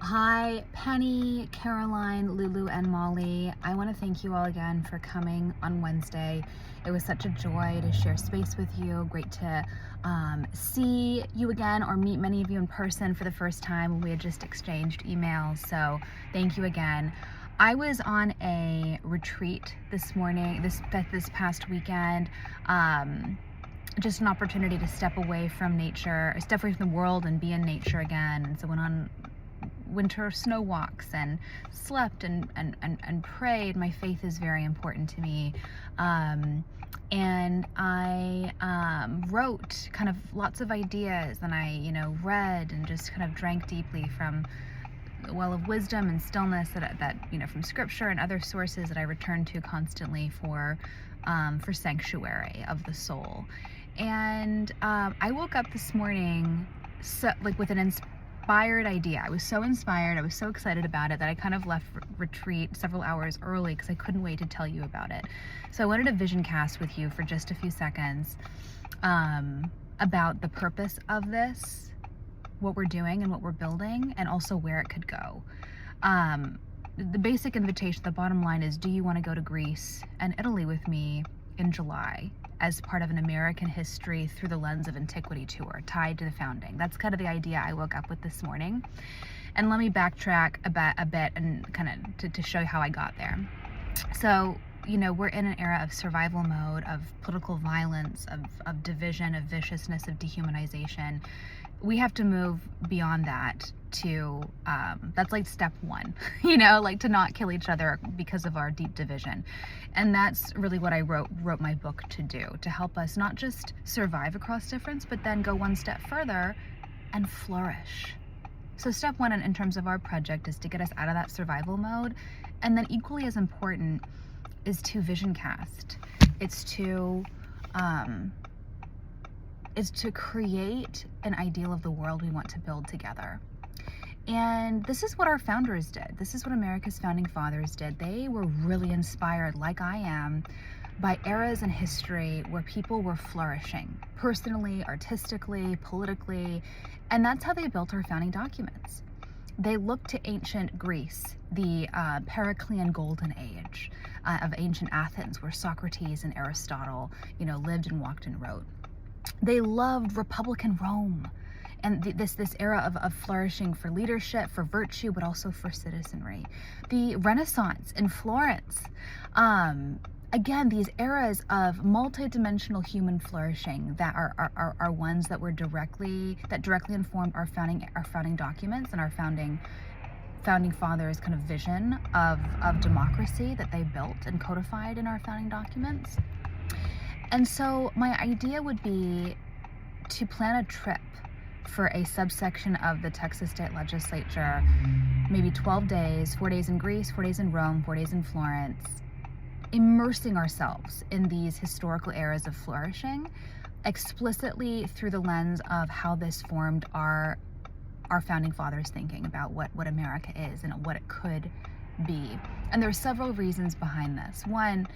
Hi, Penny, Caroline, Lulu, and Molly. I want to thank you all again for coming on Wednesday. It was such a joy to share space with you. Great to see you again or meet many of you in person for the first time. We had just exchanged emails, so thank you again. I was on a retreat this morning, this past weekend. Just an opportunity to step away from nature, step away from the world and be in nature again. And so went on winter snow walks and slept and prayed. My faith is very important to me. And I wrote kind of lots of ideas, and I read and just kind of drank deeply from the well of wisdom and stillness that from scripture and other sources that I return to constantly for sanctuary of the soul. And I woke up this morning with an inspired idea. I was so inspired, I was so excited about it that I kind of left retreat several hours early because I couldn't wait to tell you about it. So I wanted to vision cast with you for just a few seconds about the purpose of this, what we're doing and what we're building, and also where it could go. The basic invitation, the bottom line is, do you want to go to Greece and Italy with me in July as part of an American history through the lens of antiquity tour tied to the founding? That's kind of the idea I woke up with this morning. And let me backtrack a bit and kind of to show you how I got there. So, we're in an era of survival mode, of political violence, of division, of viciousness, of dehumanization. We have to move beyond that to, that's like step one, to not kill each other because of our deep division. And that's really what I wrote my book to do, to help us not just survive across difference, but then go one step further and flourish. So step one in terms of our project is to get us out of that survival mode. And then equally as important is to vision cast. It's to create an ideal of the world we want to build together. And this is what our founders did. This is what America's founding fathers did. They were really inspired, like I am, by eras in history where people were flourishing, personally, artistically, politically, and that's how they built our founding documents. They looked to ancient Greece, the Periclean Golden Age of ancient Athens, where Socrates and Aristotle, lived and walked and wrote. They loved Republican Rome and this era of flourishing for leadership, for virtue, but also for citizenry. The Renaissance in Florence. Again, these eras of multidimensional human flourishing that are ones that directly informed our founding documents and our founding fathers' kind of vision of democracy that they built and codified in our founding documents. And so my idea would be to plan a trip for a subsection of the Texas State Legislature, maybe 12 days, 4 days in Greece, 4 days in Rome, 4 days in Florence, immersing ourselves in these historical eras of flourishing, explicitly through the lens of how this formed our founding fathers' thinking about what America is and what it could be. And there are several reasons behind this. One,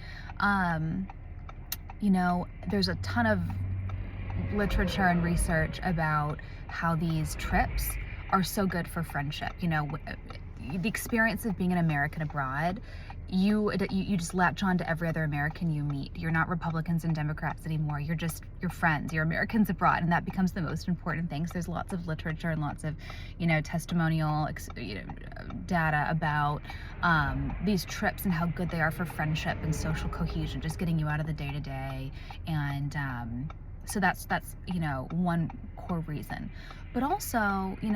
there's a ton of literature and research about how these trips are so good for friendship. The experience of being an American abroad, you just latch on to every other American you meet. You're not Republicans and Democrats anymore. You're friends. You're Americans abroad, and that becomes the most important thing. So there's lots of literature and lots of, testimonial, data about these trips and how good they are for friendship and social cohesion, just getting you out of the day to day. And so that's one core reason. But also, in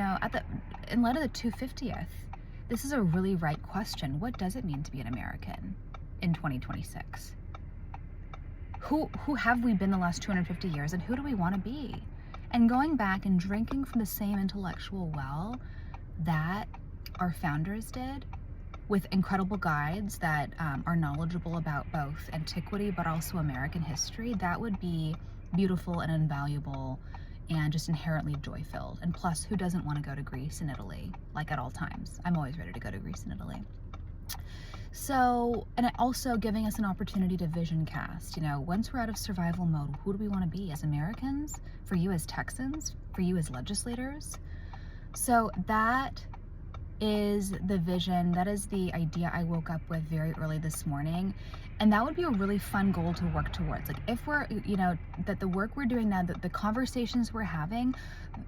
light of the 250th. This is a really right question. What does it mean to be an American in 2026? Who have we been the last 250 years, and who do we want to be? And going back and drinking from the same intellectual well that our founders did, with incredible guides that are knowledgeable about both antiquity but also American history, that would be beautiful and invaluable and just inherently joy-filled. And plus, who doesn't want to go to Greece and Italy, at all times? I'm always ready to go to Greece and Italy. So, and it also giving us an opportunity to vision cast. Once we're out of survival mode, who do we want to be as Americans? For you as Texans? For you as legislators? So that is the vision, that is the idea I woke up with very early this morning. And that would be a really fun goal to work towards. Like if we're, that the work we're doing now, the conversations we're having,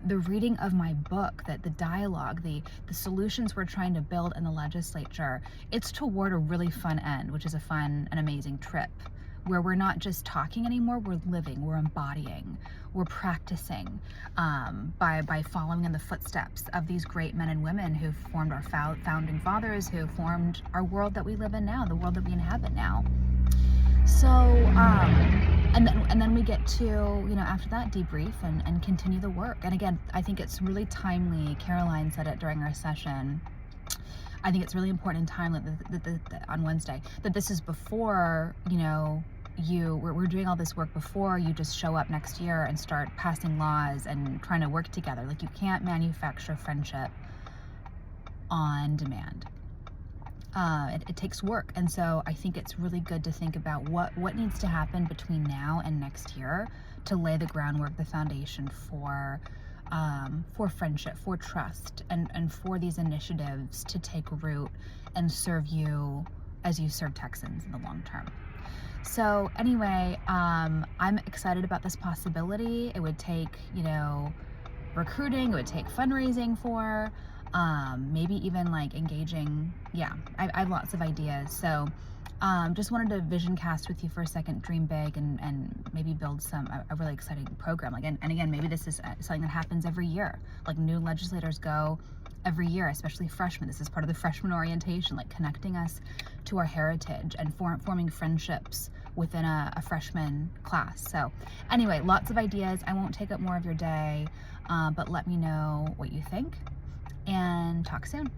the reading of my book, that the dialogue, the solutions we're trying to build in the legislature, it's toward a really fun end, which is a fun and amazing trip, where we're not just talking anymore, we're living, we're embodying, we're practicing, by following in the footsteps of these great men and women who formed our founding fathers, who formed our world that we live in now, the world that we inhabit now. So, and then we get to, after that, debrief and continue the work. And again, I think it's really timely. Caroline said it during our session. I think it's really important and timely that on Wednesday, that this is before, we're doing all this work before you just show up next year and start passing laws and trying to work together. Like, you can't manufacture friendship on demand. It takes work. And so I think it's really good to think about what needs to happen between now and next year to lay the groundwork, the foundation for friendship, for trust, and for these initiatives to take root and serve you as you serve Texans in the long term. So anyway, I'm excited about this possibility. It would take, recruiting, it would take fundraising for, maybe even like engaging. Yeah, I have lots of ideas. So just wanted to vision cast with you for a second, dream big, and maybe build a really exciting program. And again, maybe this is something that happens every year. Like, new legislators go every year, especially freshmen. This is part of the freshman orientation, like connecting us to our heritage and forming friendships within a freshman class. So anyway, lots of ideas. I won't take up more of your day, but let me know what you think, and talk soon.